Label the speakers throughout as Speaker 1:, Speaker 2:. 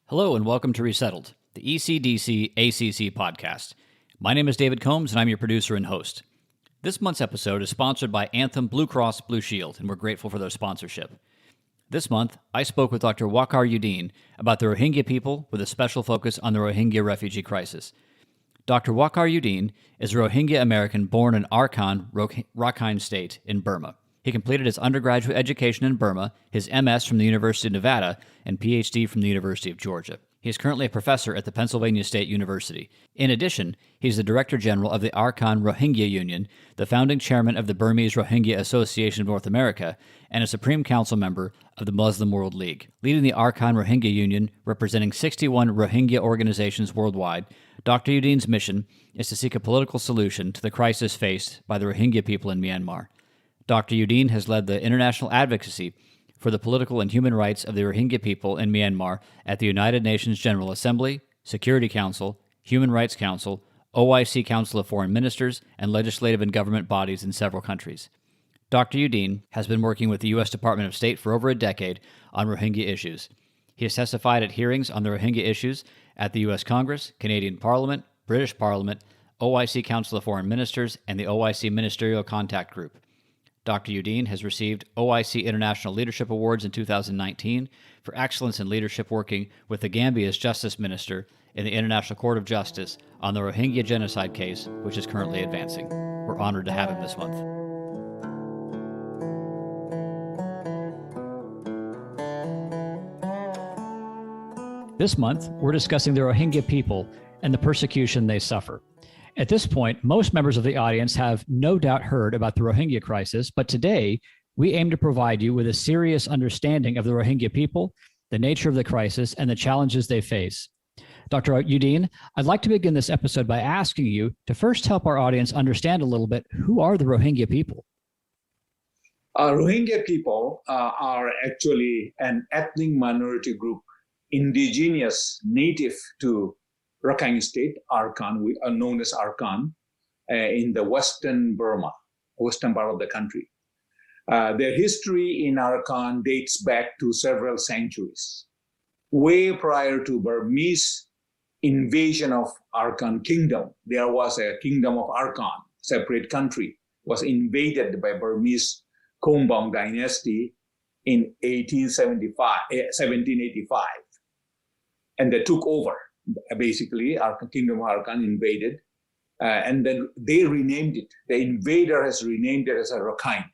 Speaker 1: Hello and welcome to Resettled, the ECDC ACC podcast. My name is David Combs and I'm your producer and host. This month's episode is sponsored by Anthem Blue Cross Blue Shield, and we're grateful for their sponsorship. This month, I spoke with Dr. Wakar Uddin about the Rohingya people with a special focus on the Rohingya refugee crisis. Dr. Wakar Uddin is a Rohingya American born in Arakan, Rakhine State in Burma. He completed his undergraduate education in Burma, his MS from the University of Nevada, and PhD from the University of Georgia. He is currently a professor at the Pennsylvania State University. In addition, he is the Director General of the Arakan Rohingya Union, the founding chairman of the Burmese Rohingya Association of North America, and a Supreme Council member of the Muslim World League. Leading the Arakan Rohingya Union, representing 61 Rohingya organizations worldwide, Dr. Uddin's mission is to seek a political solution to the crisis faced by the Rohingya people in Myanmar. Dr. Uddin has led the international advocacy for the political and human rights of the Rohingya people in Myanmar at the United Nations General Assembly, Security Council, Human Rights Council, OIC Council of Foreign Ministers, and legislative and government bodies in several countries. Dr. Uddin has been working with the U.S. Department of State for over a decade on Rohingya issues. He has testified at hearings on the Rohingya issues at the U.S. Congress, Canadian Parliament, British Parliament, OIC Council of Foreign Ministers, and the OIC Ministerial Contact Group. Dr. Uddin has received OIC International Leadership Awards in 2019 for excellence in leadership working with the Gambia's Justice Minister in the International Court of Justice on the Rohingya genocide case, which is currently advancing. We're honored to have him this month. This month, we're discussing the Rohingya people and the persecution they suffer. At this point, most members of the audience have no doubt heard about the Rohingya crisis, but today we aim to provide you with a serious understanding of the Rohingya people, the nature of the crisis, and the challenges they face. Dr. Uddin, I'd like to begin this episode by asking you to first help our audience understand a little bit, who are the Rohingya people?
Speaker 2: Rohingya people are actually an ethnic minority group, indigenous, native to Rakhine State, Arakan, we are known as Arakan, in the western Burma, western part of the country. Their history in Arakan dates back to several centuries. Way prior to Burmese invasion of Arakan Kingdom, there was a kingdom of Arakan, separate country, was invaded by Burmese Kombong dynasty in 1785, and they took over. Basically, our Kingdom of Arakan invaded, and then they renamed it. The invader has renamed it as a Rakhine,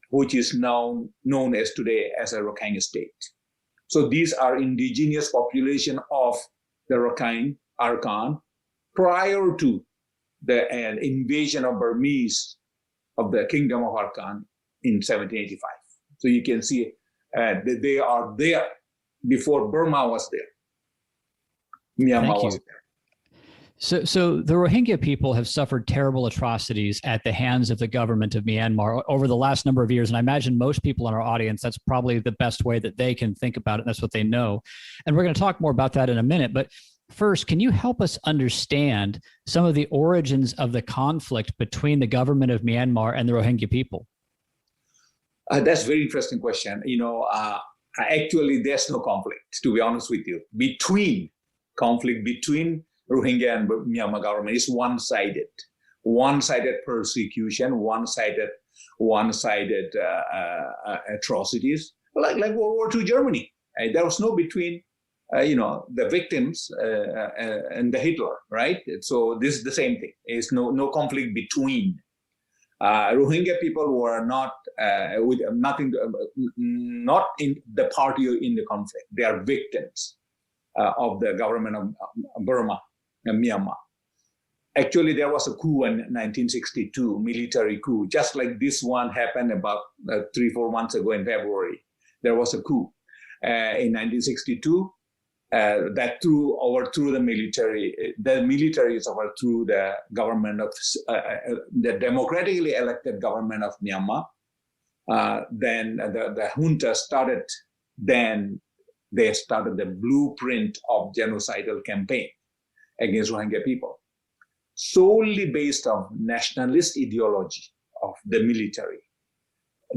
Speaker 2: which is now known as today as a Rakhine State. So these are indigenous population of the Rakhine, Arakan, prior to the invasion of Burmese of the Kingdom of Arakan in 1785. So you can see that they are there before Burma was there.
Speaker 1: Thank you. So the Rohingya people have suffered terrible atrocities at the hands of the government of Myanmar over the last number of years. And I imagine most people in our audience, that's probably the best way that they can think about it. That's what they know. And we're going to talk more about that in a minute. But first, can you help us understand some of the origins of the conflict between the government of Myanmar and the Rohingya people?
Speaker 2: That's a very interesting question. Actually, there's no conflict, to be honest with you. Conflict between Rohingya and Myanmar government is one-sided persecution, one-sided atrocities, like World War II Germany. There was no between, the victims and the Hitler, right? So this is the same thing. There's no conflict between. Rohingya people were not with nothing, not in the party in the conflict. They are victims of the government of Burma and Myanmar. Actually, there was a coup in 1962, military coup, just like this one happened about 3-4 months ago in February. There was a coup in 1962 that overthrew the military. The military is overthrew the government of the democratically elected government of Myanmar. Then the junta started. Then they started the blueprint of genocidal campaign against Rohingya people, solely based on nationalist ideology of the military.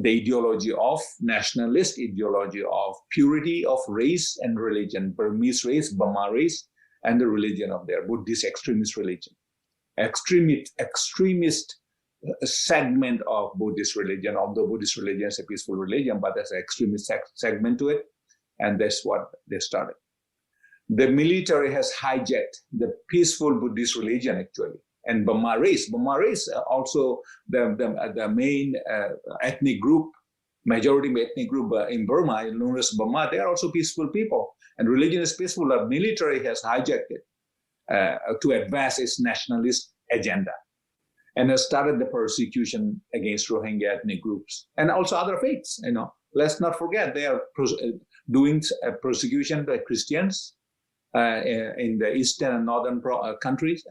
Speaker 2: the ideology of nationalist ideology of purity of race and religion, Burmese race, Burma race, and the religion of their Buddhist extremist religion. Extremist segment of Buddhist religion, although Buddhist religion is a peaceful religion, but there's an extremist segment to it, and that's what they started. The military has hijacked the peaceful Buddhist religion, actually, and Burma race. Burma race also the main ethnic group, majority ethnic group in Burma, known as Burma. They are also peaceful people, and religion is peaceful. The military has hijacked it to advance its nationalist agenda, and has started the persecution against Rohingya ethnic groups and also other faiths. Let's not forget they are doing persecution by Christians in the eastern and northern countries,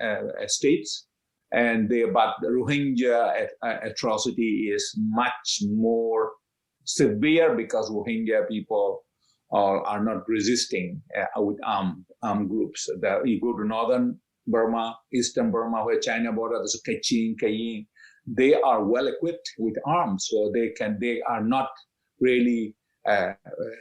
Speaker 2: states, but the Rohingya atrocity is much more severe because Rohingya people are not resisting with armed groups. You go to northern Burma, eastern Burma, where China border, there's Kachin, Kayin, they are well equipped with arms, so they are not really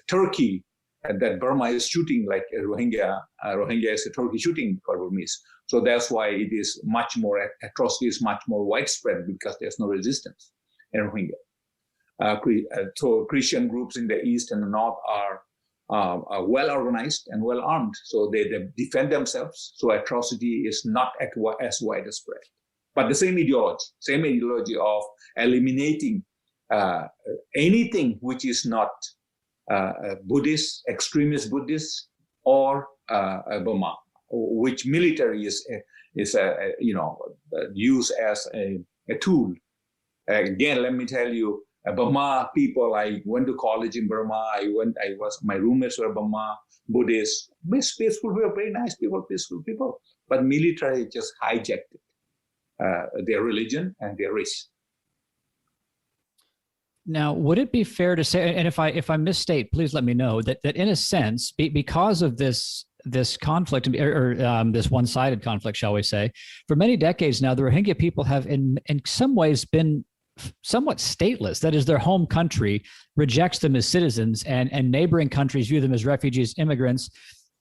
Speaker 2: Turkey that Burma is shooting like Rohingya. Rohingya is a Turkey shooting for Burmese. So that's why it is much more, atrocity is much more widespread because there's no resistance in Rohingya. So Christian groups in the east and the north are well organized and well armed. So they defend themselves. So atrocity is not as widespread. But the same ideology of eliminating anything which is not Buddhist, extremist Buddhist, or Burma, which military is used as a tool. Again, let me tell you, Burma people. I went to college in Burma. My roommates were Burma Buddhists, peaceful people, very nice people, peaceful people. But military just hijacked it, their religion and their race.
Speaker 1: Now, would it be fair to say, and if I misstate, please let me know, that in a sense, because of this conflict or this one-sided conflict, shall we say, for many decades now, the Rohingya people have in some ways been somewhat stateless. That is, their home country rejects them as citizens, and neighboring countries view them as refugees, immigrants,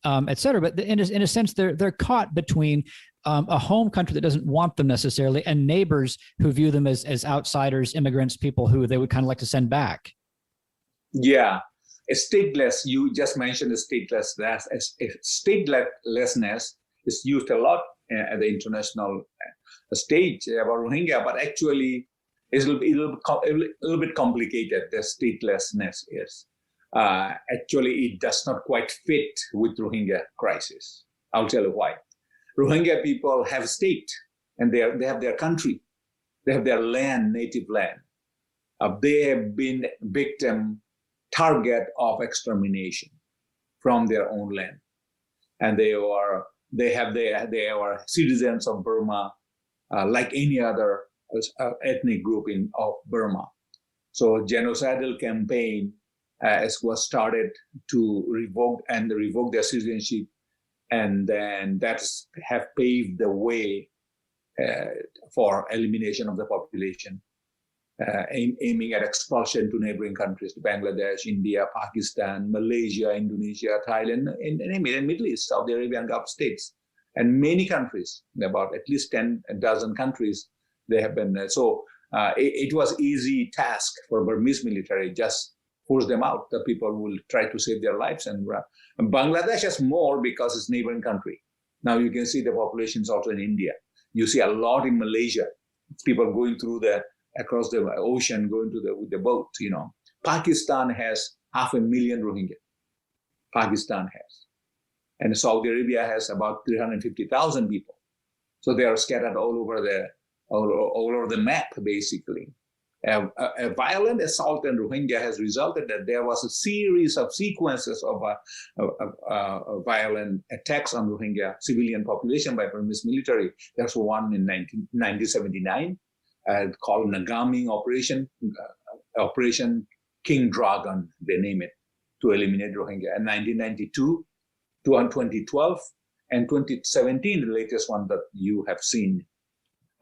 Speaker 1: et cetera. But in a sense, they're caught between a home country that doesn't want them necessarily, and neighbors who view them as outsiders, immigrants, people who they would kind of like to send back.
Speaker 2: Yeah, stateless. You just mentioned statelessness. Statelessness is used a lot at the international stage about Rohingya, but actually it's a little bit complicated. The statelessness is actually it does not quite fit with Rohingya crisis. I'll tell you why. Rohingya people have a state, and they have their country, they have their land, native land. They have been target of extermination from their own land, and they are citizens of Burma, like any other ethnic group of Burma. So genocidal campaign was started to revoke their citizenship. And then that have paved the way for elimination of the population, aiming at expulsion to neighboring countries, Bangladesh, India, Pakistan, Malaysia, Indonesia, Thailand, and Middle East, Saudi Arabia, and Gulf states, and many countries, about at least 10 dozen countries, they have been. So it was easy task for Burmese military, just force them out. The people will try to save their lives. And Bangladesh has more because it's neighboring country. Now you can see the population is also in India. You see a lot in Malaysia, people going through across the ocean, going with the boat. Pakistan has 500,000 Rohingya. Pakistan has, and Saudi Arabia has about 350,000 people. So they are scattered all over the map, basically. A violent assault on Rohingya has resulted that there was a series of sequences of violent attacks on Rohingya civilian population by Burmese military. There's one in 1979 called Nagaming Operation King Dragon, they name it, to eliminate Rohingya. And 1992 to 2012 and 2017, the latest one that you have seen.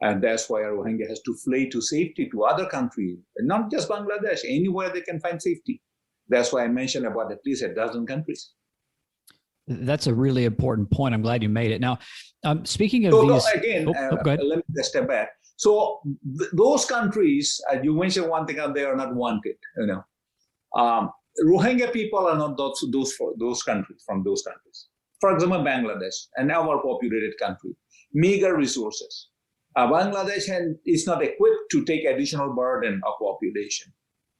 Speaker 2: And that's why Rohingya has to flee to safety to other countries, and not just Bangladesh, anywhere they can find safety. That's why I mentioned about at least a dozen countries.
Speaker 1: That's a really important point. I'm glad you made it. Now, speaking of
Speaker 2: So
Speaker 1: these,
Speaker 2: again,
Speaker 1: go ahead.
Speaker 2: let me just step back. So those countries, you mentioned one thing, they are not wanted. Rohingya people are not those countries, from those countries. For example, Bangladesh, an overpopulated country, meager resources. Bangladesh is not equipped to take additional burden of population,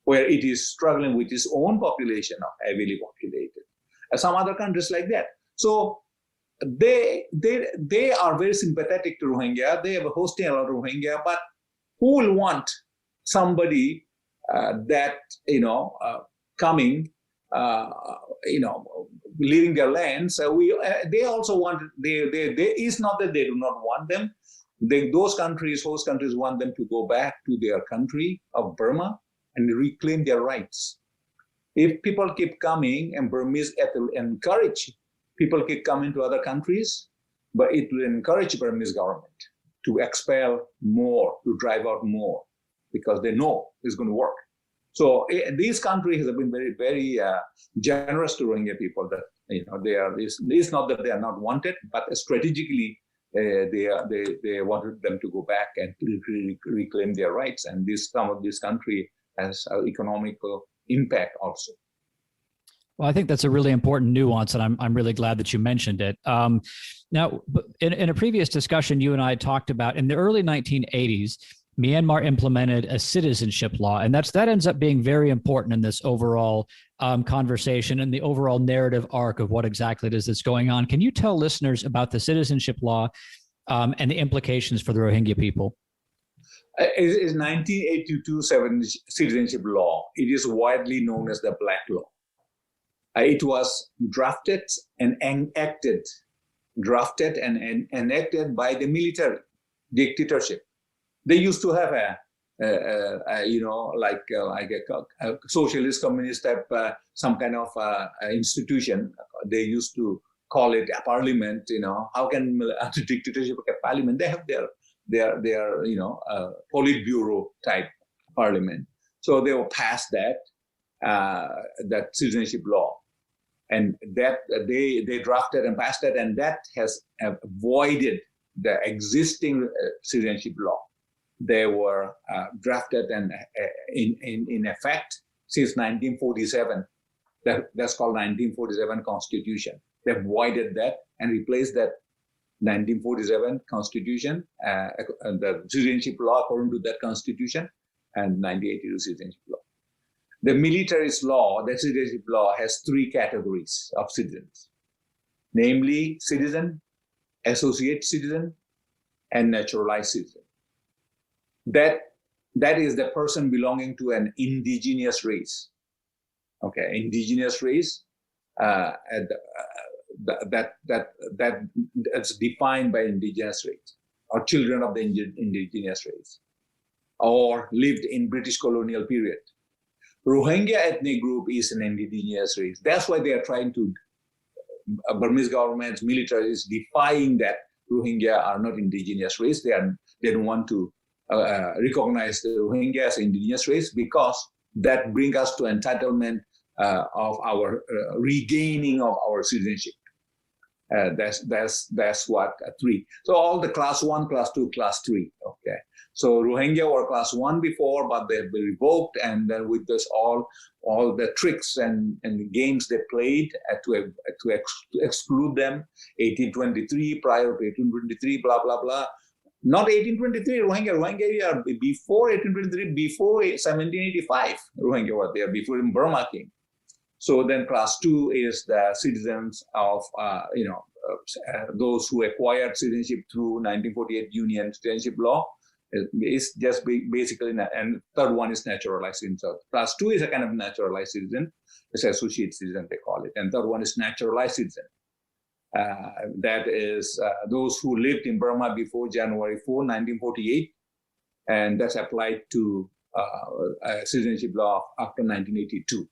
Speaker 2: where it is struggling with its own population of heavily populated. Some other countries like that. So they are very sympathetic to Rohingya. They are hosting a lot of Rohingya, but who will want somebody that coming, leaving their lands? They also want. It's not that they do not want them. Host countries want them to go back to their country of Burma and reclaim their rights. If people keep coming, and Burmese will encourage people keep coming to other countries, but it will encourage Burmese government to expel more, to drive out more, because they know it's going to work. So these countries have been very, very generous to Rohingya people. That they are. It's not that they are not wanted, but strategically they wanted them to go back and reclaim their rights. And some of this country has economical impact also.
Speaker 1: Well, I think that's a really important nuance, and I'm really glad that you mentioned it. Now, in a previous discussion, you and I talked about in the early 1980s, Myanmar implemented a citizenship law, and that ends up being very important in this overall conversation and the overall narrative arc of what exactly it is that's going on. Can you tell listeners about the citizenship law and the implications for the Rohingya people?
Speaker 2: It is 1982 citizenship law. It is widely known as the Black Law. It was drafted and enacted by the military dictatorship. They used to have a socialist communist type, some kind of institution. They used to call it a parliament. How can a dictatorship have a parliament? They have their Politburo type parliament. So they will pass that citizenship law, and that they drafted and passed it, and that has avoided the existing citizenship law. They were drafted and in effect since 1947. That's called 1947 Constitution. They avoided that and replaced that 1947 Constitution, the citizenship law according to that Constitution, and 1982 citizenship law. The military's law, the citizenship law, has three categories of citizens, namely citizen, associate citizen, and naturalized citizen. That is the person belonging to an indigenous race. Okay, indigenous race. That's defined by indigenous race, or children of the indigenous race, or lived in British colonial period. Rohingya ethnic group is an indigenous race. That's why they are trying to, Burmese government, military is defying that Rohingya are not indigenous race. They don't want to recognize the Rohingya as indigenous race, because that brings us to entitlement of our regaining of our citizenship. That's what three. So all the class 1, class 2, class 3. Okay. So Rohingya were class 1 before, but they've been revoked, and then with this all the tricks and the games they played to exclude them. 1823, prior to 1823, blah blah blah. Not 1823 Rohingya are before 1823, before 1785 Rohingya were there, before Burma came. So then class 2 is the citizens of, those who acquired citizenship through 1948 Union citizenship law. It's just basically, and third one is naturalized citizen. So class 2 is a kind of naturalized citizen. It's associate citizen, they call it. And third one is naturalized citizen. That is those who lived in Burma before January 4, 1948. And that's applied to citizenship law after 1982.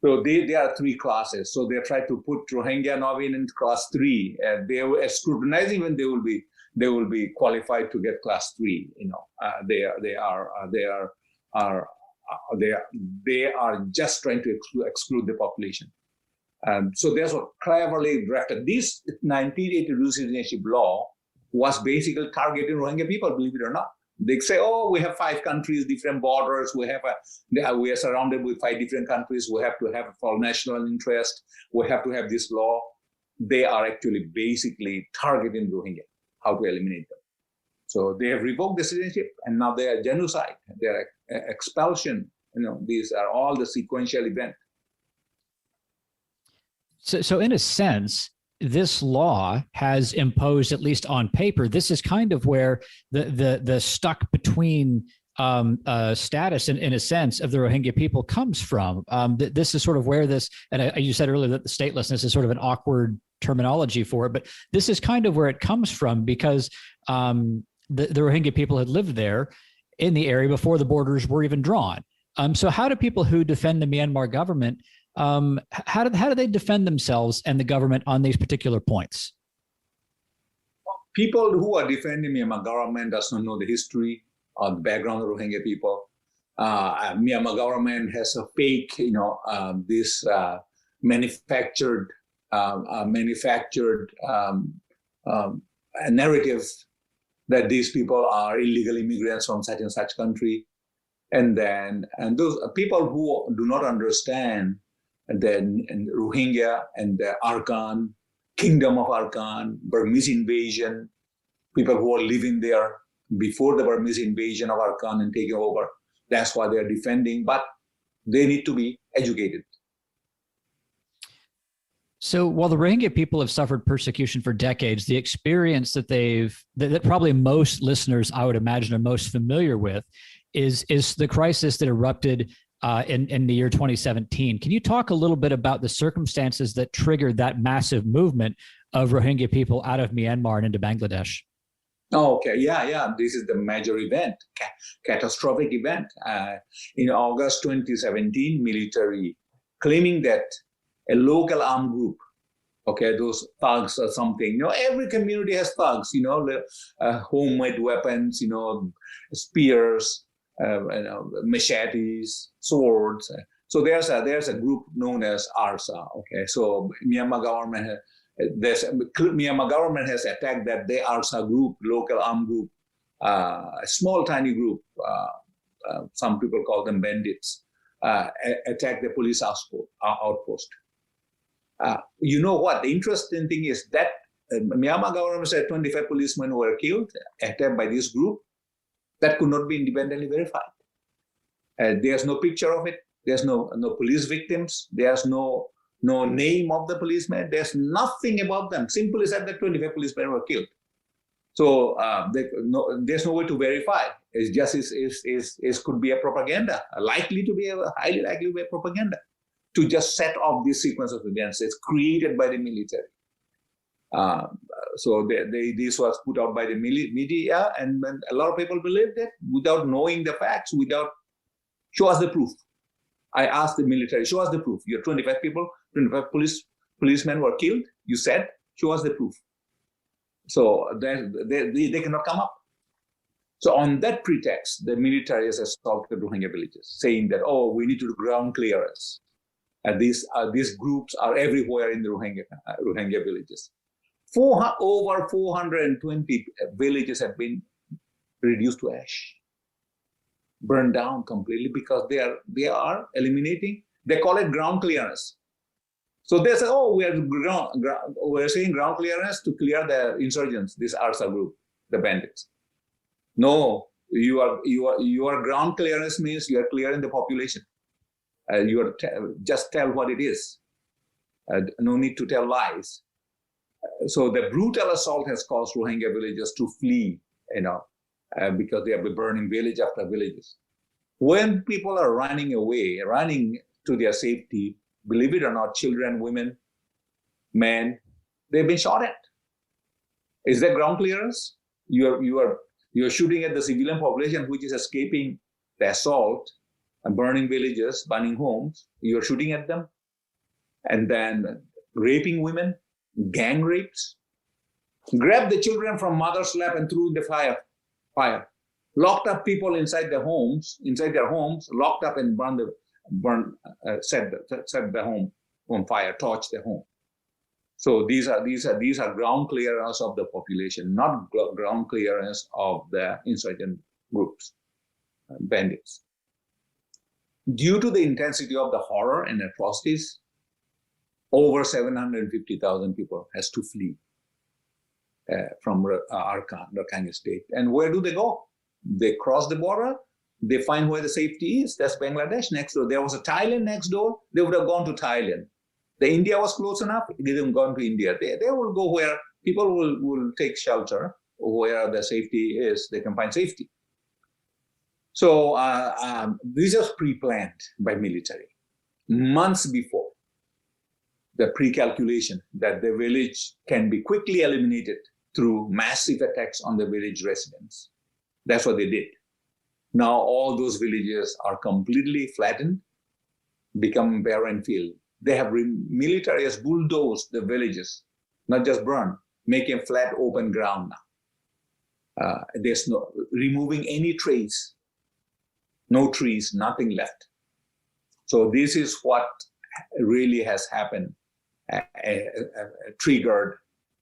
Speaker 2: So there are three classes. So they try to put Rohingya now in class 3, and they were scrutinizing when they will be qualified to get class 3. They are just trying to exclude the population. So there's a cleverly drafted. This 1982 citizenship law was basically targeting Rohingya people, believe it or not. They say, oh, we have 5 countries, different borders. We are surrounded with 5 different countries. We have to have for national interest. We have to have this law. They are actually basically targeting Rohingya, how to eliminate them. So they have revoked the citizenship, and now they are genocide. They are expulsion. These are all the sequential events.
Speaker 1: So in a sense, this law has imposed, at least on paper, this is kind of where the stuck between status, in a sense, of the Rohingya people comes from. This is sort of where this, and you said earlier that the statelessness is sort of an awkward terminology for it, but this is kind of where it comes from, because the Rohingya people had lived there in the area before the borders were even drawn. So how do people who defend the Myanmar government, how do they defend themselves and the government on these particular points?
Speaker 2: People who are defending Myanmar government does not know the history or the background of Rohingya people. Myanmar government has a fake, this manufactured narrative that these people are illegal immigrants from such and such country. And those people who do not understand the Rohingya and the Arakan, Kingdom of Arakan, Burmese invasion, people who are living there before the Burmese invasion of Arakan and taking over. That's why they're defending, but they need to be educated.
Speaker 1: So while the Rohingya people have suffered persecution for decades, the experience that probably most listeners, I would imagine, are most familiar with is the crisis that erupted in the year 2017. Can you talk a little bit about the circumstances that triggered that massive movement of Rohingya people out of Myanmar and into Bangladesh?
Speaker 2: Oh, okay. Yeah. This is the major event, catastrophic event. In August 2017, military claiming that a local armed group, okay, those thugs or something, every community has thugs, homemade weapons, spears, machetes, swords. So there's a group known as ARSA. Okay, so Myanmar government has attacked that the ARSA group, local armed group, a small tiny group. Some people call them bandits. Attacked the police outpost. You know what? The interesting thing is that Myanmar government said 25 policemen were killed, attacked by this group. That could not be independently verified. There's no picture of it. There's no police victims. There's no name of the policeman. There's nothing about them. Simply said that 25 policemen were killed. So there's no way to verify. It's just it could be a propaganda, highly likely to be a propaganda to just set off this sequence of events. It's created by the military. So this was put out by the media, and a lot of people believed it without knowing the facts, show us the proof. I asked the military, show us the proof. Your 25 people, 25 policemen were killed. You said, show us the proof. So they cannot come up. So on that pretext, the military has assaulted Rohingya villages, saying that, we need to do ground clearance. And these groups are everywhere in the Rohingya villages. Over 420 villages have been reduced to ash, burned down completely, because they are eliminating. They call it ground clearance. So they say, we're saying ground clearance to clear the insurgents, this ARSA group, the bandits. No, your ground clearance means you are clearing the population. Just tell what it is. No need to tell lies. So the brutal assault has caused Rohingya villagers to flee, because they have been burning village after villages. When people are running away, running to their safety, believe it or not, children, women, men, they've been shot at. Is that ground clearance? You're shooting at the civilian population which is escaping the assault and burning villages, burning homes. You're shooting at them. and then raping women, gang rapes, grabbed the children from mother's lap and threw in the fire, locked up people inside their homes, locked up and set the home on fire, torched the home. So these are ground clearance of the population, not ground clearance of the insurgent groups, bandits. Due to the intensity of the horror and atrocities, over 750,000 people has to flee from Rakhine State. And where do they go? They cross the border. They find where the safety is. That's Bangladesh next door. There was a Thailand next door. They would have gone to Thailand. The India was close enough. They didn't go to India. They will go where people will take shelter, where the safety is. They can find safety. So this was pre-planned by military months before. The pre-calculation that the village can be quickly eliminated through massive attacks on the village residents. That's what they did. Now all those villages are completely flattened, become barren field. They have military has bulldozed the villages, not just burned, making flat open ground now. There's no removing any trace, no trees, nothing left. So this is what really has happened, triggered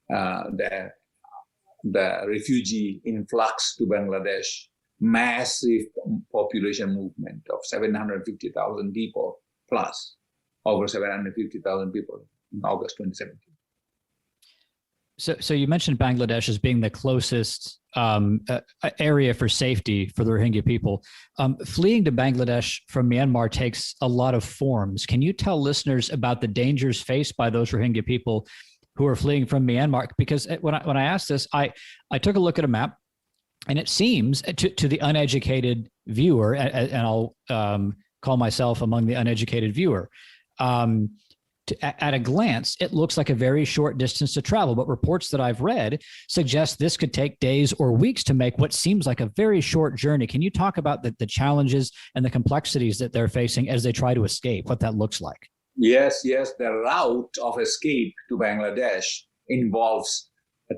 Speaker 2: the refugee influx to Bangladesh, massive population movement of 750,000 people plus, over 750,000 people in August 2017.
Speaker 1: So you mentioned Bangladesh as being the closest area for safety for the Rohingya people. Fleeing to Bangladesh from Myanmar takes a lot of forms. Can you tell listeners about the dangers faced by those Rohingya people who are fleeing from Myanmar? Because when I asked this, I took a look at a map, and it seems to the uneducated viewer, and I'll call myself among the uneducated viewer, at a glance, it looks like a very short distance to travel, but reports that I've read suggest this could take days or weeks to make what seems like a very short journey. Can you talk about the challenges and the complexities that they're facing as they try to escape, what that looks like?
Speaker 2: Yes. The route of escape to Bangladesh involves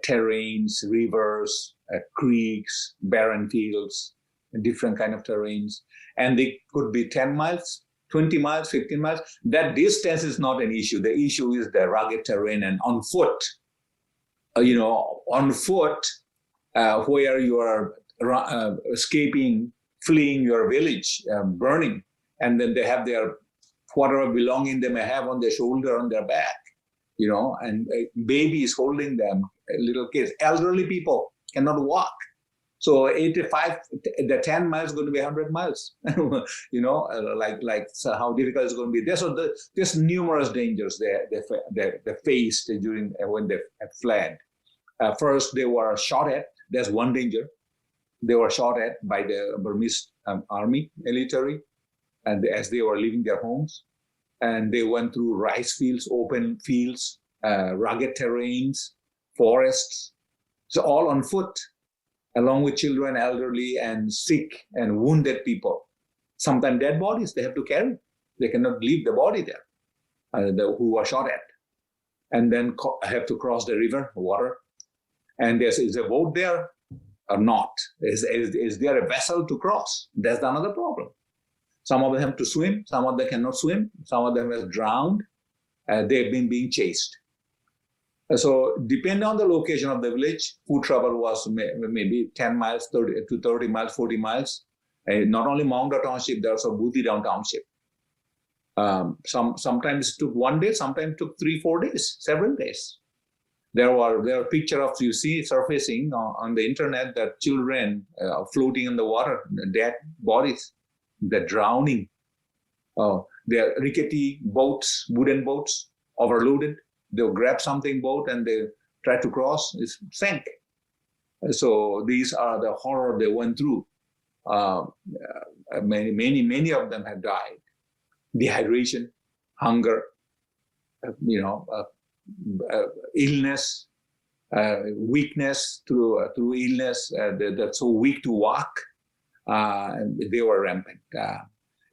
Speaker 2: terrains, rivers, creeks, barren fields, different kind of terrains. And they could be 10 miles, 20 miles, 15 miles. That distance is not an issue. The issue is the rugged terrain and on foot. Where you are escaping, fleeing your village, burning, and then they have their whatever belonging they may have on their shoulder, on their back, and babies holding them, little kids, elderly people cannot walk. So 85, the 10 miles is going to be 100 miles, so how difficult it's going to be there. So there's numerous dangers they faced during when they fled. First, they were shot at. There's one danger. They were shot at by the Burmese army, military, and as they were leaving their homes. And they went through rice fields, open fields, rugged terrains, forests, so all on foot, along with children, elderly, and sick and wounded people. Sometimes dead bodies they have to carry. They cannot leave the body there, who were shot at. And then have to cross the river, water. And is a boat there or not? Is there a vessel to cross? That's another problem. Some of them have to swim, some of them cannot swim, some of them have drowned. They've been being chased. So depending on the location of the village, food travel was maybe 10 miles, 30 miles, 40 miles. Not only Maungda Township, there's also Buthidown Township. Sometimes it took 1 day, sometimes it took 3-4 days, several days. There are pictures of, you see surfacing on the internet, that children floating in the water, dead bodies, they're drowning. They're rickety boats, wooden boats, overloaded. They'll grab something boat and they try to cross, it sank. So these are the horror they went through. Many of them have died. Dehydration, hunger, illness, weakness through illness. They're so weak to walk. They were rampant.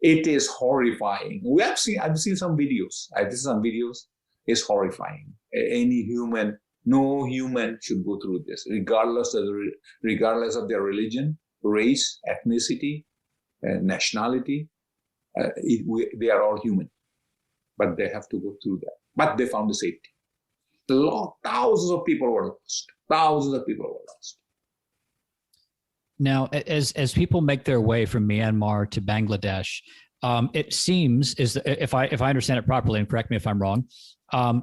Speaker 2: It is horrifying. I've seen some videos. I've seen some videos. It's horrifying. No human should go through this, regardless of their religion, race, ethnicity, nationality. They are all human, but they have to go through that. But they found the safety. Thousands of people were lost. Thousands of people were lost.
Speaker 1: Now, as people make their way from Myanmar to Bangladesh, it seems, if I understand it properly, and correct me if I'm wrong,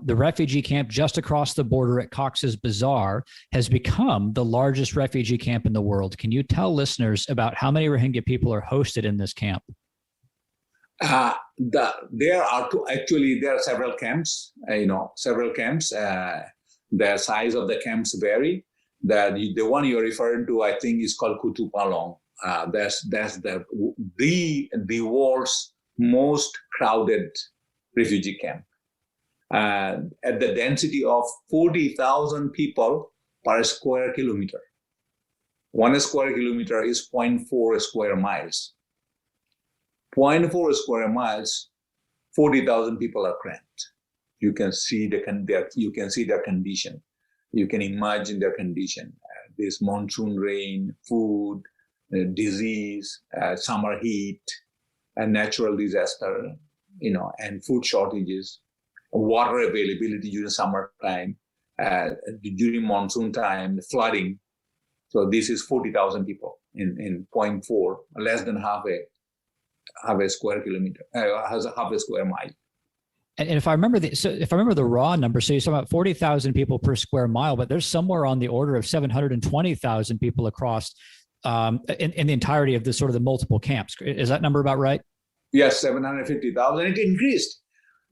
Speaker 1: the refugee camp just across the border at Cox's Bazar has become the largest refugee camp in the world. Can you tell listeners about how many Rohingya people are hosted in this camp?
Speaker 2: There are several camps. Several camps. The size of the camps vary. The one you're referring to, I think, is called Kutupalong. That's the world's most crowded refugee camp. At the density of 40,000 people per square kilometer. 1 square kilometer is 0.4 square miles. 0.4 square miles, 40,000 people are cramped. You can see their condition. You can imagine their condition. This monsoon rain, food, disease, summer heat, and natural disaster, and food shortages, water availability during summertime, during monsoon time, flooding. So this is 40,000 people in 0.4, less than half a square kilometer, half a square mile.
Speaker 1: And if I remember the raw number, so you're talking about 40,000 people per square mile, but there's somewhere on the order of 720,000 people across in the entirety of this sort of the multiple camps. Is that number about right?
Speaker 2: Yes, 750,000. It increased.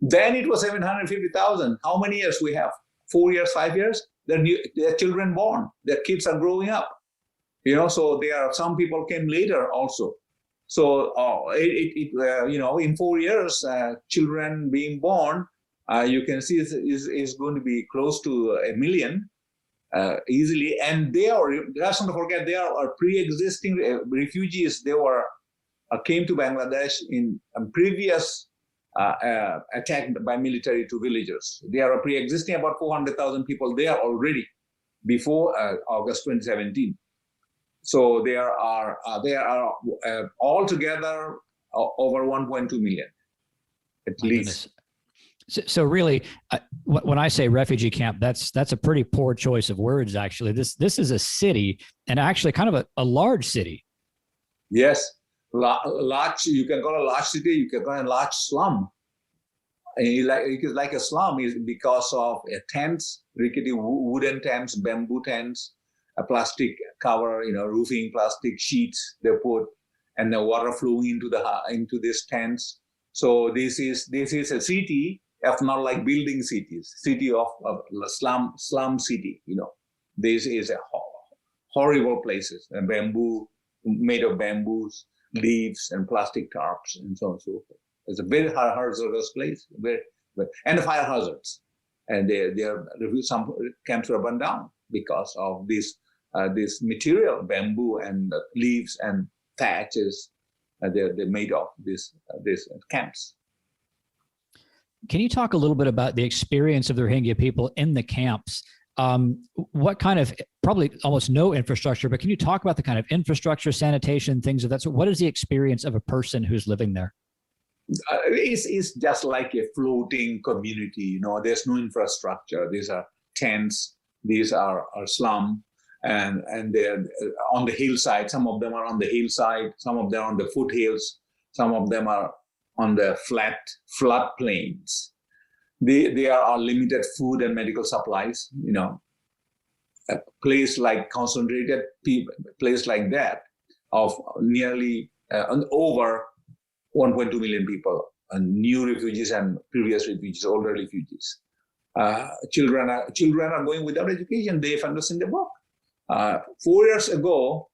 Speaker 2: Then it was 750,000. How many years we have? 4 years, 5 years? Their children born. Their kids are growing up. So some people came later also. So in 4 years, children being born, you can see is going to be close to 1 million easily. And let's not forget, they are pre-existing refugees. They came to Bangladesh in previous attack by military to villagers. They are pre-existing about 400,000 people there already before August 2017. So there are altogether over 1.2 million, at least.
Speaker 1: So really, when I say refugee camp, that's a pretty poor choice of words. Actually, this is a city, and actually kind of a large city.
Speaker 2: Yes, large. You can call a large city. You can call a large slum. It is like a slum is because of tents, rickety wooden tents, bamboo tents, a plastic cover, roofing, plastic sheets they put, and the water flowing into these tents. So this is a city, if not like building cities, city of slum city. This is a horrible places, and bamboo made of bamboos, leaves, and plastic tarps, and so on and so forth. It's a very hazardous place, and fire hazards, and some camps were burned down because of this material, bamboo and leaves and thatches. They're made of these camps.
Speaker 1: Can you talk a little bit about the experience of the Rohingya people in the camps? What kind of, probably almost no infrastructure, but can you talk about the kind of infrastructure, sanitation, things of that sort? What is the experience of a person who's living there?
Speaker 2: It's just like a floating community. There's no infrastructure. These are tents. These are slum, and they're on the hillside. Some of them are on the hillside. Some of them are on the foothills. Some of them are on the flood plains. There are limited food and medical supplies. A place like concentrated place like that of nearly over 1.2 million people, new refugees and previous refugees, older refugees. Children are going without education. They have understood the book. 4 years ago,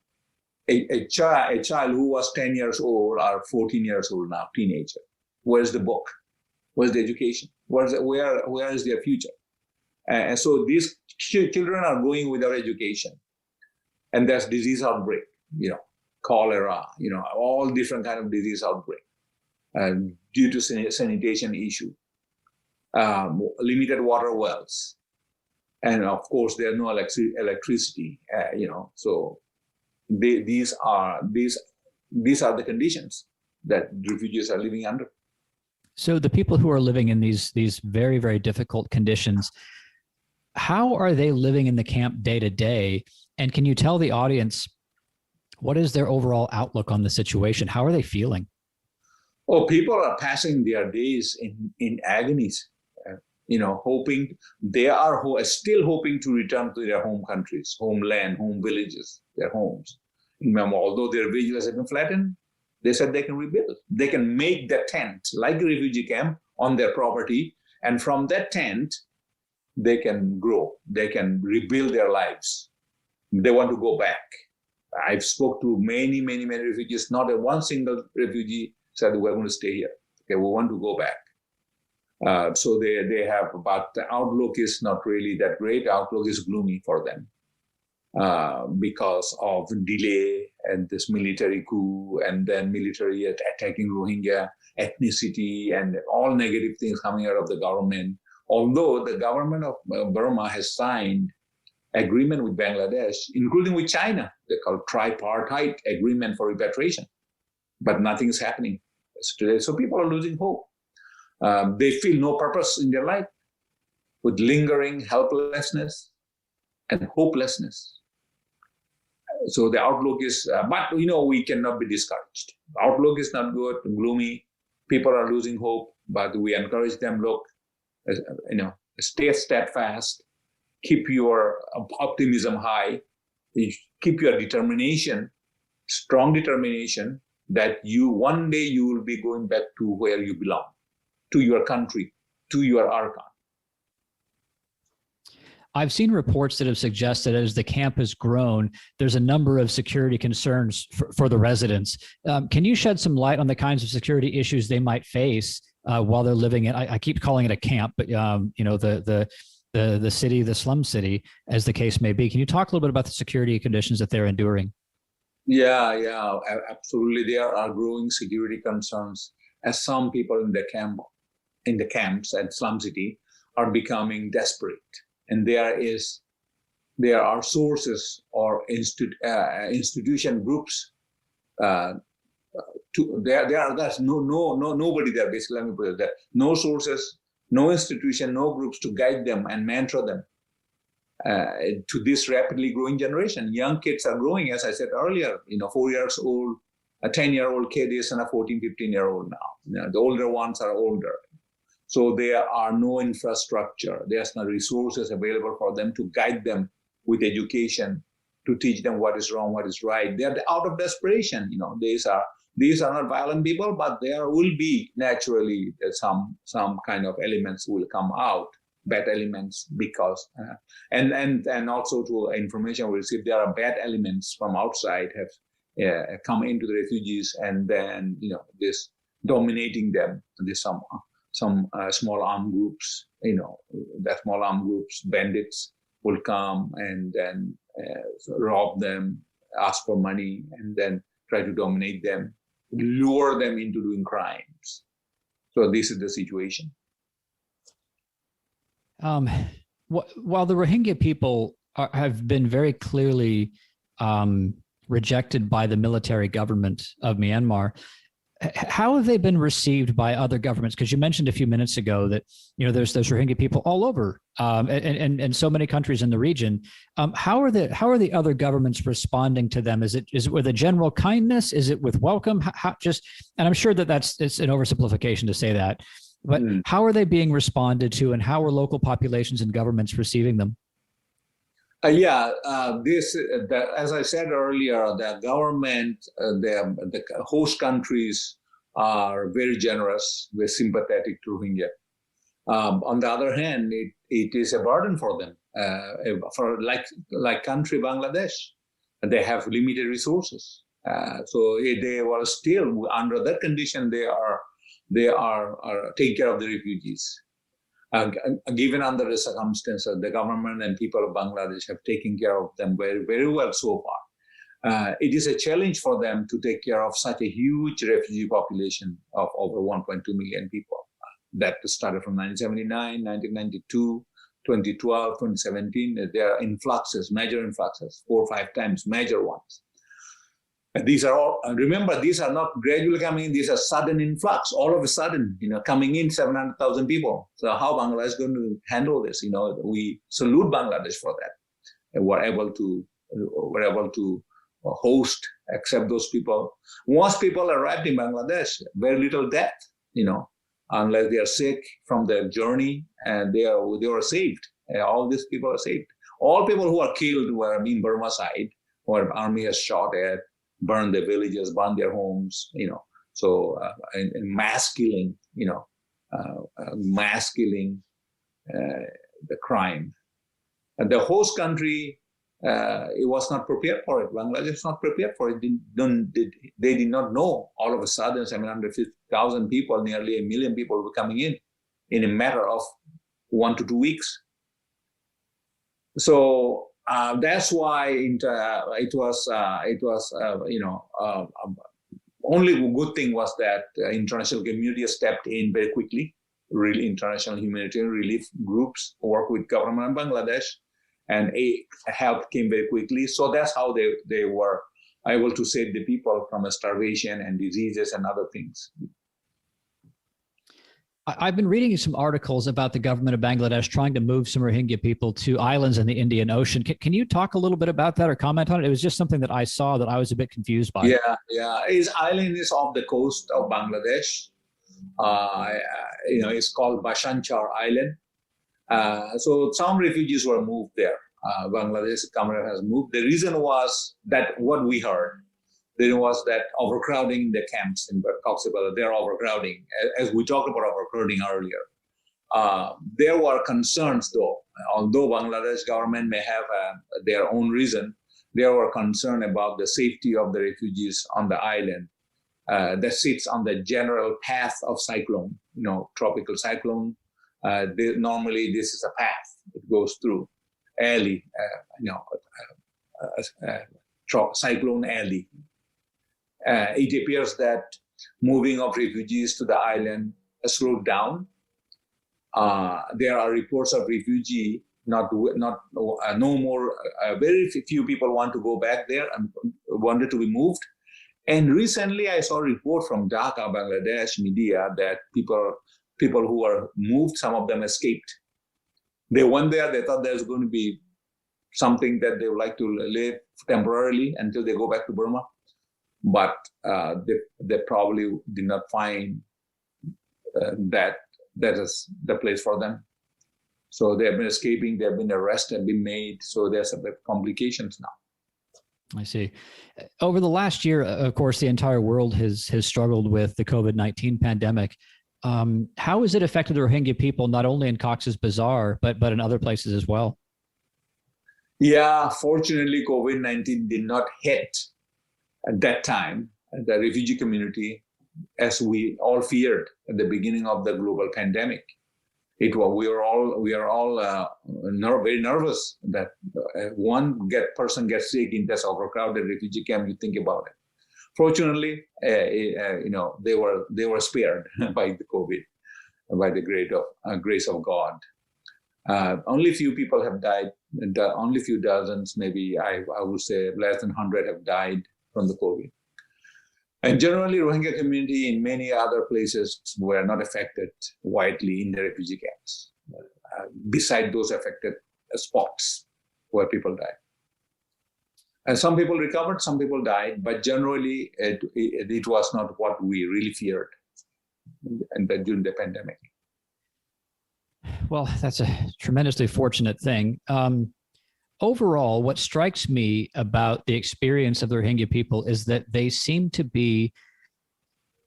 Speaker 2: a child who was 10 years old or 14 years old now, teenager, where's the book? Where's the education? Where is their future? And so these children are going without education, and there's disease outbreak. Cholera. All different kind of disease outbreak. due to sanitation issue, limited water wells, and of course there are no electricity. So these are the conditions that refugees are living under.
Speaker 1: So the people who are living in these very, very difficult conditions, how are they living in the camp day to day? And can you tell the audience, what is their overall outlook on the situation? How are they feeling?
Speaker 2: Oh, people are passing their days in agonies, hoping they are still hoping to return to their home countries, homeland, home villages, their homes. Although their villages have been flattened, they said they can rebuild. They can make the tent like a refugee camp on their property. And from that tent, they can grow. They can rebuild their lives. They want to go back. I've spoke to many, many, many refugees. Not one single refugee said, we're going to stay here. Okay, we want to go back. So they have, but the outlook is not really that great. The outlook is gloomy for them because of delay and this military coup, and then military attacking Rohingya, ethnicity, and all negative things coming out of the government. Although the government of Burma has signed agreement with Bangladesh, including with China, they call tripartite agreement for repatriation, but nothing is happening today. So people are losing hope. They feel no purpose in their life, with lingering helplessness and hopelessness. So the outlook is, but we cannot be discouraged. The outlook is not good, gloomy. People are losing hope, but we encourage them, look, stay steadfast, keep your optimism high, keep your determination, strong determination that one day you will be going back to where you belong, to your country, to your Arkan.
Speaker 1: I've seen reports that have suggested as the camp has grown, there's a number of security concerns for the residents. Can you shed some light on the kinds of security issues they might face while they're living in, I keep calling it a camp, but the city, the slum city, as the case may be. Can you talk a little bit about the security conditions that they're enduring?
Speaker 2: Yeah, absolutely. There are growing security concerns as some people in the camps at slum city are becoming desperate. And there are sources or institution groups. There's nobody there. Basically, let me put it there. No sources, no institution, no groups to guide them and mentor them to this rapidly growing generation. Young kids are growing, as I said earlier. 4 years old, a 10-year-old kid is and a 14, 15-year-old now. The older ones are older. So there are no infrastructure. There's no resources available for them to guide them with education, to teach them what is wrong, what is right. They're out of desperation. These are not violent people, but there will be naturally some kind of elements will come out, bad elements, because and also to information we receive, there are bad elements from outside have come into the refugees, and then this dominating them. There's some small armed groups, the small armed groups, bandits will come and then rob them, ask for money, and then try to dominate them, lure them into doing crimes. So this is the situation.
Speaker 1: While the Rohingya people have been very clearly rejected by the military government of Myanmar, how have they been received by other governments? Because you mentioned a few minutes ago that there's Rohingya people all over, and so many countries in the region. How are the other governments responding to them? Is it with a general kindness? Is it with welcome? And I'm sure it's an oversimplification to say that, but how are they being responded to, and how are local populations and governments receiving them?
Speaker 2: As I said earlier, the government, the host countries are very generous, very sympathetic to Rohingya. On the other hand, it is a burden for them. For like country Bangladesh, they have limited resources, so they were still under that condition. They are taking care of the refugees. Given under the circumstances, the government and people of Bangladesh have taken care of them very, very well so far. It is a challenge for them to take care of such a huge refugee population of over 1.2 million people. That started from 1979, 1992, 2012, 2017. There are influxes, major influxes, 4 or 5 times major ones. And these are all, remember, these are not gradually coming in, these are sudden influx, all of a sudden, coming in 700,000 people. So how Bangladesh is going to handle this? We salute Bangladesh for that. And we're able to host, accept those people. Once people arrived in Bangladesh, very little death, unless they are sick from their journey, and they were saved. All these people are saved. All people who are killed were in Burma side, where army has shot at, burned their villages, burned their homes, So and mass killing, the crime. And the host country, it was not prepared for it. Bangladesh was not prepared for it. They did not know all of a sudden 750,000 people, nearly 1 million people were coming in a matter of 1 to 2 weeks. So that's why it was only good thing was that international community stepped in very quickly. Really, international humanitarian relief groups work with government of Bangladesh, and help came very quickly. So that's how they were able to save the people from starvation and diseases and other things.
Speaker 1: I've been reading some articles about the government of Bangladesh trying to move some Rohingya people to islands in the Indian Ocean. Can you talk a little bit about that or comment on it? It was just something that I saw that I was a bit confused by.
Speaker 2: Yeah. His island is off the coast of Bangladesh. It's called Bashanchar Island. So some refugees were moved there. Bangladesh government has moved. The reason was that what we heard, there was that overcrowding in the camps in Cox's Bazar. They're overcrowding, as we talked about overcrowding earlier. There were concerns, though. Although Bangladesh government may have their own reason, there were concern about the safety of the refugees on the island that sits on the general path of cyclone, tropical cyclone. Normally, this is a path. It goes through alley, cyclone alley. It appears that moving of refugees to the island has slowed down. There are reports of refugee no more. Very few people want to go back there and wanted to be moved. And recently, I saw a report from Dhaka, Bangladesh media that people who were moved, some of them escaped. They went there. They thought there's going to be something that they would like to live temporarily until they go back to Burma. But they probably did not find that is the place for them. So they have been escaping. They have been arrested and been made. So there's a bit of complications now.
Speaker 1: I see. Over the last year, of course, the entire world has struggled with the COVID-19 pandemic. How has it affected the Rohingya people, not only in Cox's Bazar, but in other places as well?
Speaker 2: Yeah, fortunately, COVID-19 did not hit at that time the refugee community as we all feared at the beginning of the global pandemic. We are all very nervous that one person gets sick in this overcrowded refugee camp. You think about it. Fortunately, they were spared by the COVID, by the grace of God. Only few people have died. Only few dozens, maybe I would say less than 100 have died from the COVID. And generally, Rohingya community in many other places were not affected widely in the refugee camps, beside those affected spots where people died. And some people recovered, some people died, but generally it was not what we really feared during the pandemic.
Speaker 1: Well, that's a tremendously fortunate thing. Overall, what strikes me about the experience of the Rohingya people is that they seem to be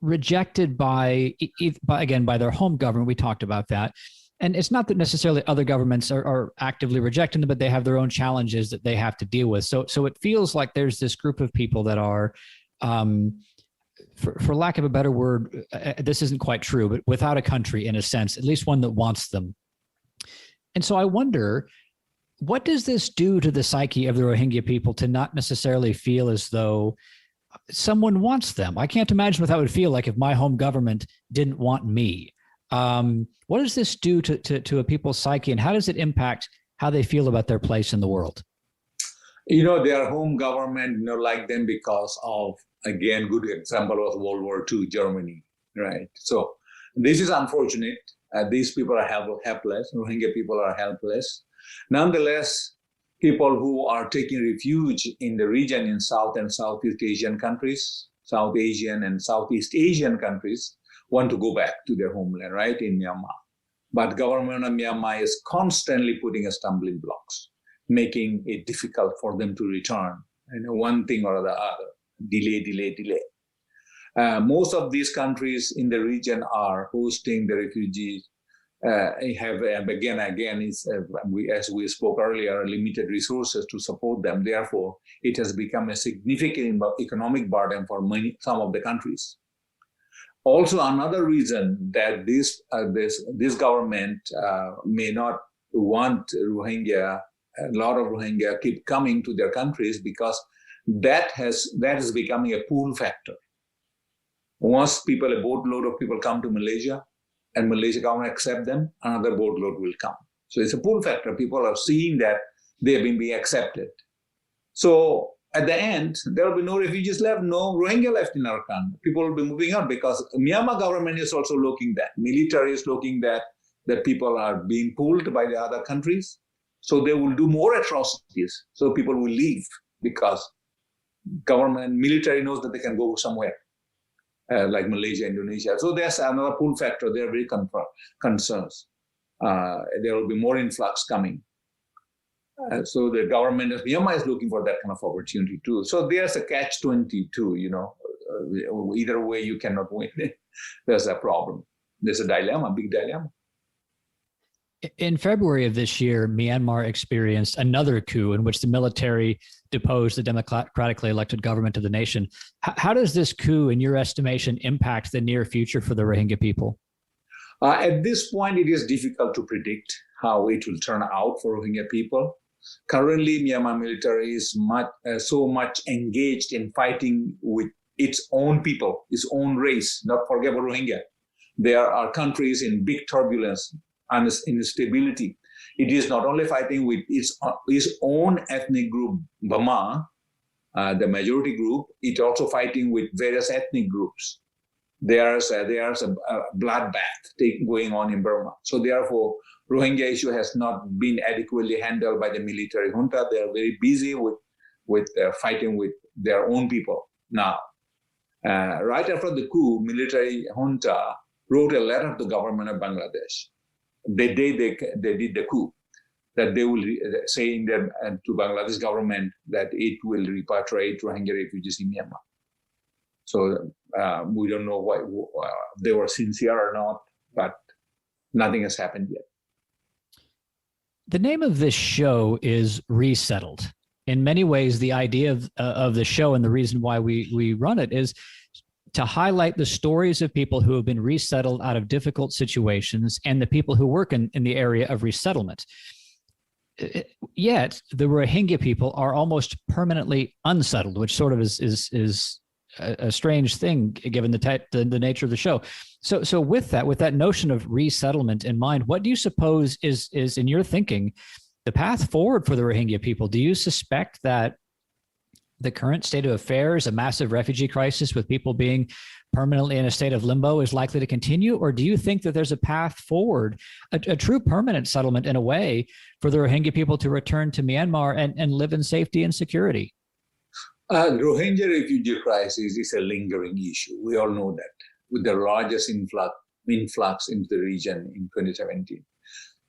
Speaker 1: rejected by their home government. We talked about that. And it's not that necessarily other governments are actively rejecting them, but they have their own challenges that they have to deal with. So it feels like there's this group of people that are, for lack of a better word, this isn't quite true, but without a country in a sense, at least one that wants them. And so I wonder, What does this do to the psyche of the Rohingya people to not necessarily feel as though someone wants them? I can't imagine what that would feel like if my home government didn't want me. What does this do to a people's psyche, and how does it impact how they feel about their place in the world?
Speaker 2: Their home government, like them because of, again, good example was World War II, Germany, right? So this is unfortunate. These people are helpless. Rohingya people are helpless. Nonetheless, people who are taking refuge in the region in South and Southeast Asian countries, South Asian and Southeast Asian countries, want to go back to their homeland, right, in Myanmar. But government of Myanmar is constantly putting a stumbling blocks, making it difficult for them to return. One thing or the other, delay. Most of these countries in the region are hosting the refugees. As we spoke earlier, limited resources to support them. Therefore, it has become a significant economic burden for some of the countries. Also, another reason that this government may not want Rohingya, a lot of Rohingya keep coming to their countries, because that is becoming a pull factor. Once a boatload of people come to Malaysia, and Malaysia government accept them, another boatload will come. So it's a pull factor. People are seeing that they have been being accepted. So at the end, there will be no refugees left, no Rohingya left in our country. People will be moving out because Myanmar government is also looking that. Military is looking that people are being pulled by the other countries. So they will do more atrocities. So people will leave because government, military knows that they can go somewhere. Like Malaysia, Indonesia. So there's another pull factor. They're very concerns. There will be more influx coming. So the government of Myanmar is looking for that kind of opportunity too. So there's a catch-22, either way you cannot win. There's a problem. There's a dilemma, big dilemma.
Speaker 1: In February of this year, Myanmar experienced another coup in which the military deposed the democratically elected government of the nation. How does this coup, in your estimation, impact the near future for the Rohingya people?
Speaker 2: At this point, it is difficult to predict how it will turn out for Rohingya people. Currently, Myanmar military is so much engaged in fighting with its own people, its own race, not forget about Rohingya. There are countries in big turbulence and instability. It is not only fighting with its own ethnic group, Burma, the majority group, it's also fighting with various ethnic groups. There's a bloodbath going on in Burma. So therefore, Rohingya issue has not been adequately handled by the military junta. They are very busy with fighting with their own people now. Right after the coup, military junta wrote a letter to the government of Bangladesh. The day they did the coup, that they will say to Bangladesh government that it will repatriate Rohingya refugees in Myanmar. So we don't know why they were sincere or not, but nothing has happened yet.
Speaker 1: The name of this show is Resettled. In many ways, the idea of the show and the reason why we run it is to highlight the stories of people who have been resettled out of difficult situations and the people who work in the area of resettlement. Yet the Rohingya people are almost permanently unsettled, which sort of is a strange thing given the nature of the show. So with that notion of resettlement in mind, what do you suppose is in your thinking the path forward for the Rohingya people? Do you suspect that the current state of affairs, a massive refugee crisis with people being permanently in a state of limbo, is likely to continue? Or do you think that there's a path forward, a true permanent settlement in a way, for the Rohingya people to return to Myanmar and live in safety and security?
Speaker 2: Rohingya refugee crisis is a lingering issue. We all know that, with the largest influx into the region in 2017.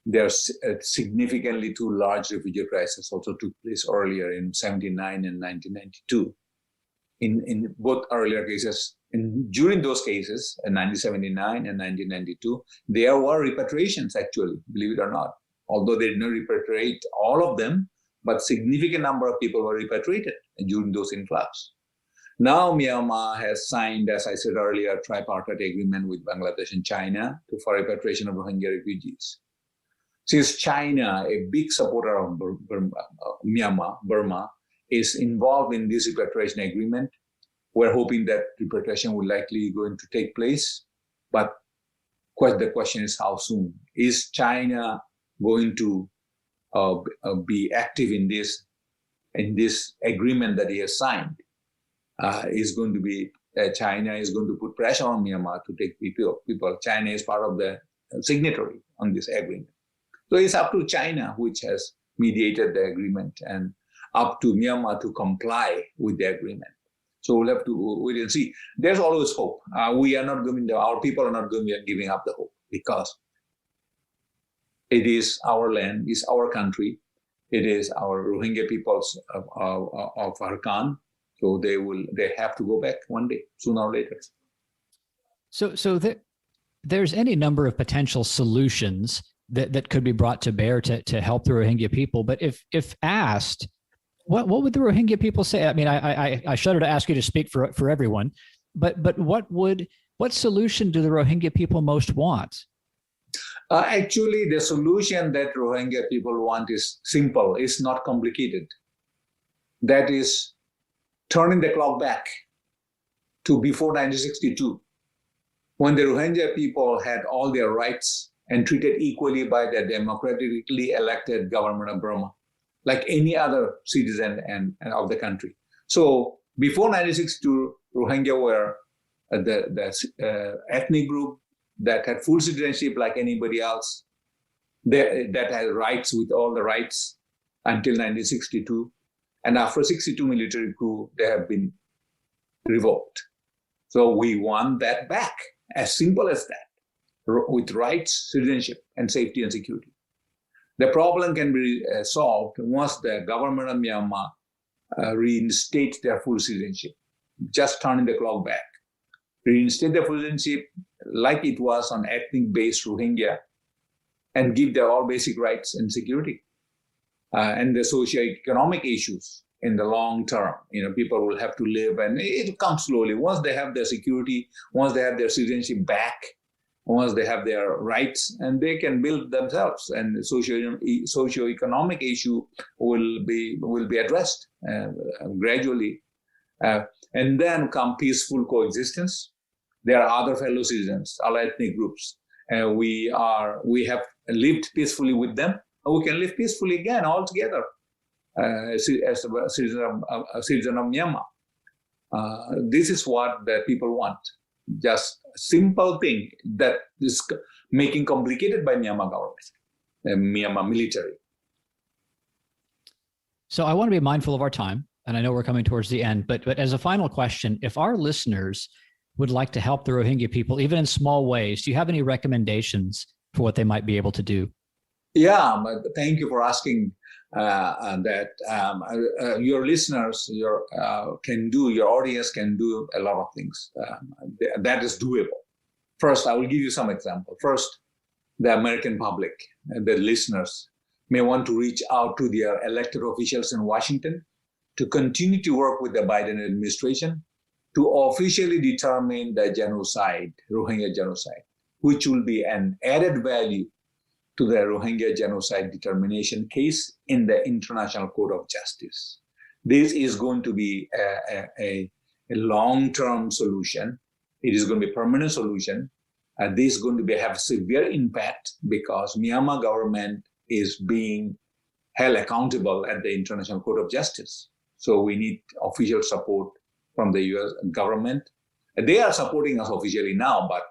Speaker 2: There's significantly two large refugee crises also took place earlier in 1979 and 1992. In both earlier cases, and during those cases, in 1979 and 1992, there were repatriations actually, believe it or not. Although they did not repatriate all of them, but significant number of people were repatriated during those influx. Now Myanmar has signed, as I said earlier, a tripartite agreement with Bangladesh and China for repatriation of Rohingya refugees. Since China, a big supporter of Burma, is involved in this repatriation agreement, we're hoping that repatriation will likely going to take place. But the question is how soon? Is China going to be active in this agreement that he has signed? Is going to be China is going to put pressure on Myanmar to take people. China is part of the signatory on this agreement. So it's up to China, which has mediated the agreement, and up to Myanmar to comply with the agreement. So we'll have to wait and see. There's always hope. We are not going to, our people are not going to be giving up the hope, because it is our land, it's our country, it is our Rohingya peoples of Arakan. So they have to go back one day, sooner or later.
Speaker 1: So there's any number of potential solutions that could be brought to bear to help the Rohingya people. But if asked, what would the Rohingya people say? I mean, I shudder to ask you to speak for everyone, but what solution do the Rohingya people most want?
Speaker 2: Actually, the solution that Rohingya people want is simple. It's not complicated. That is turning the clock back to before 1962, when the Rohingya people had all their rights and treated equally by the democratically elected government of Burma, like any other citizen and of the country. So before 1962, Rohingya were the ethnic group that had full citizenship like anybody else, that had rights with all the rights until 1962. And after 62 military coup, they have been revoked. So we want that back, as simple as that, with rights, citizenship, and safety and security. The problem can be solved once the government of Myanmar reinstates their full citizenship, just turning the clock back. Reinstate the full citizenship like it was on ethnic-based Rohingya, and give them all basic rights and security. And the socio-economic issues in the long term. People will have to live, and it comes slowly. Once they have their security, once they have their citizenship back, once they have their rights, and they can build themselves, and the socio-economic issue will be addressed gradually. And then come peaceful coexistence. There are other fellow citizens, other ethnic groups, and we have lived peacefully with them. We can live peacefully again all together as a citizen of Myanmar. This is what the people want. Just a simple thing that is making complicated by Myanmar government, Myanmar military.
Speaker 1: So I want to be mindful of our time, and I know we're coming towards the end, but as a final question, if our listeners would like to help the Rohingya people, even in small ways, do you have any recommendations for what they might be able to do?
Speaker 2: Yeah, thank you for asking that. Your listeners, your audience can do a lot of things. That is doable. First, I will give you some example. First, the American public, the listeners, may want to reach out to their elected officials in Washington to continue to work with the Biden administration to officially determine the genocide, Rohingya genocide, which will be an added value to the Rohingya genocide determination case in the International Court of Justice. This is going to be a long-term solution. It is going to be a permanent solution. This is going to have severe impact because Myanmar government is being held accountable at the International Court of Justice. So we need official support from the US government. They are supporting us officially now, but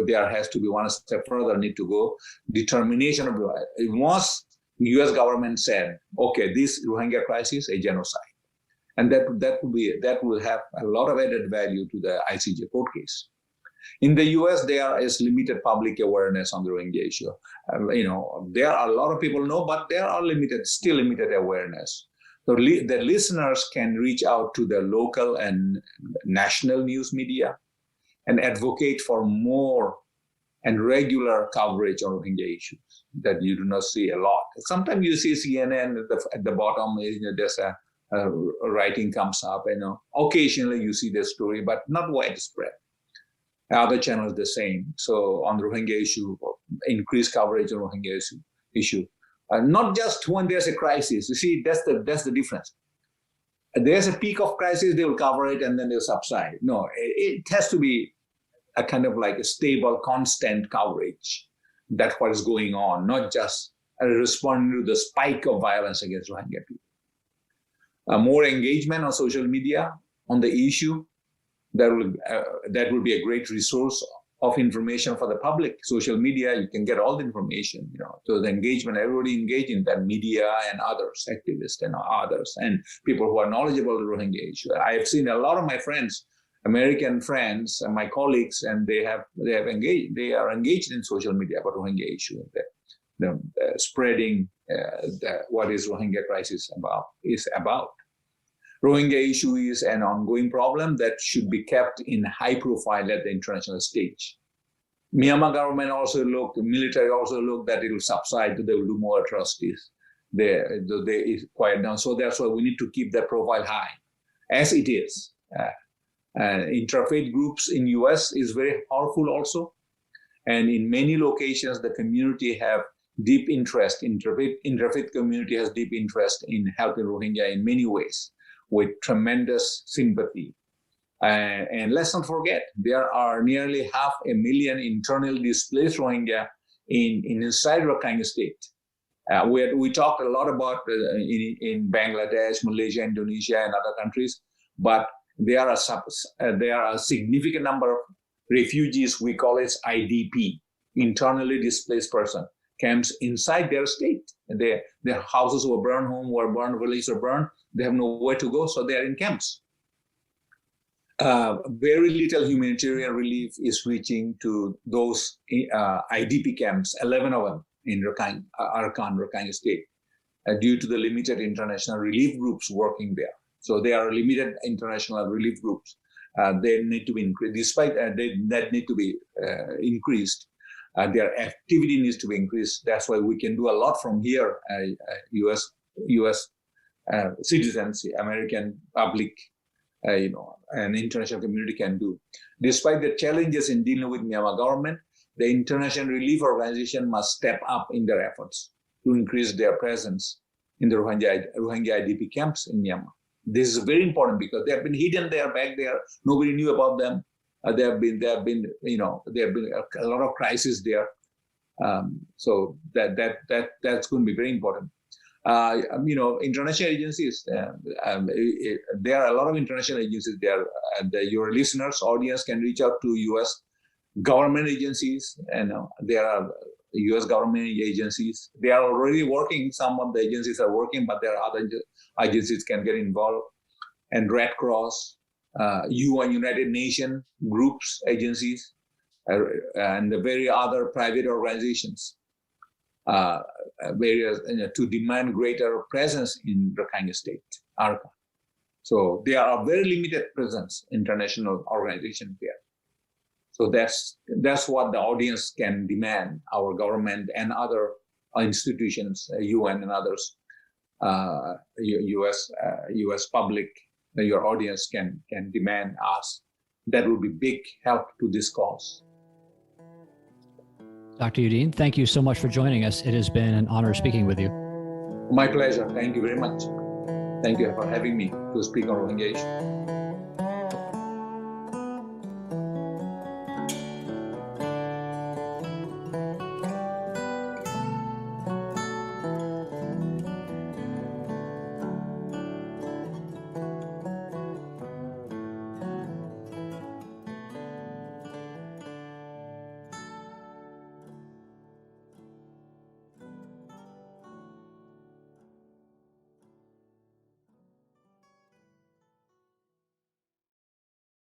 Speaker 2: there has to be one step further, need to go. Determination of once the US government said, okay, this Rohingya crisis, a genocide. And that will have a lot of added value to the ICJ court case. In the US, there is limited public awareness on the Rohingya issue. There are a lot of people know, but there are still limited awareness. So the listeners can reach out to the local and national news media and advocate for more and regular coverage on Rohingya issues that you do not see a lot. Sometimes you see CNN at the bottom, there's a writing comes up, occasionally you see the story, but not widespread. Other channels the same. So on the Rohingya issue, increased coverage on Rohingya issue issue. Not just when there's a crisis. You see, that's the difference. There's a peak of crisis, they will cover it and then they'll subside. No, it has to be a kind of like a stable, constant coverage. That's what is going on, not just responding to the spike of violence against Rohingya people. More engagement on social media on the issue, that will be a great resource of information for the public. Social media, you can get all the information, so the engagement, everybody engaged in that, media and others, activists and others, and people who are knowledgeable of the Rohingya issue. I have seen a lot of my friends, American friends and my colleagues, and they are engaged in social media about Rohingya issue. Spreading what is Rohingya crisis is about. Rohingya issue is an ongoing problem that should be kept in high profile at the international stage. Myanmar government military also look that it will subside, they will do more atrocities. They quiet down. So that's why we need to keep that profile high, as it is. Interfaith groups in US is very powerful also. And in many locations, the community have deep interest, interfaith community has deep interest in helping Rohingya in many ways, with tremendous sympathy. And let's not forget, there are nearly 500,000 internally displaced Rohingya inside Rakhine State. We talked a lot about in Bangladesh, Malaysia, Indonesia, and other countries, but there are a significant number of refugees, we call it IDP, internally displaced person, camps inside their state. Their houses were burned, homes were burned, villages were burned. They have nowhere to go, so they are in camps. Very little humanitarian relief is reaching to those IDP camps, 11 of them in Rakhine State, due to the limited international relief groups working there. So there are limited international relief groups. They need to be increased. Despite that need to be increased, their activity needs to be increased. That's why we can do a lot from here, U.S. Citizens, American public, and international community can do. Despite the challenges in dealing with Myanmar government, the international relief organization must step up in their efforts to increase their presence in the Rohingya IDP camps in Myanmar. This is very important because they have been hidden there, back there. Nobody knew about them. There have been a lot of crises there. So that's going to be very important. International agencies. There are a lot of international agencies there. Your listeners, audience can reach out to U.S. government agencies, and there are U.S. government agencies. They are already working. Some of the agencies are working, but there are other agencies can get involved. And Red Cross, UN, United Nations groups, agencies, and the very other private organizations, various to demand greater presence in Rakhine State, Arakan. So there are very limited presence, international organizations there. So that's what the audience can demand, our government and other institutions, UN and others, US public, your audience can demand us. That will be big help to this cause.
Speaker 1: Dr. Uddin, thank you so much for joining us. It has been an honor speaking with you.
Speaker 2: My pleasure. Thank you very much. Thank you for having me to speak on Rohingya issue.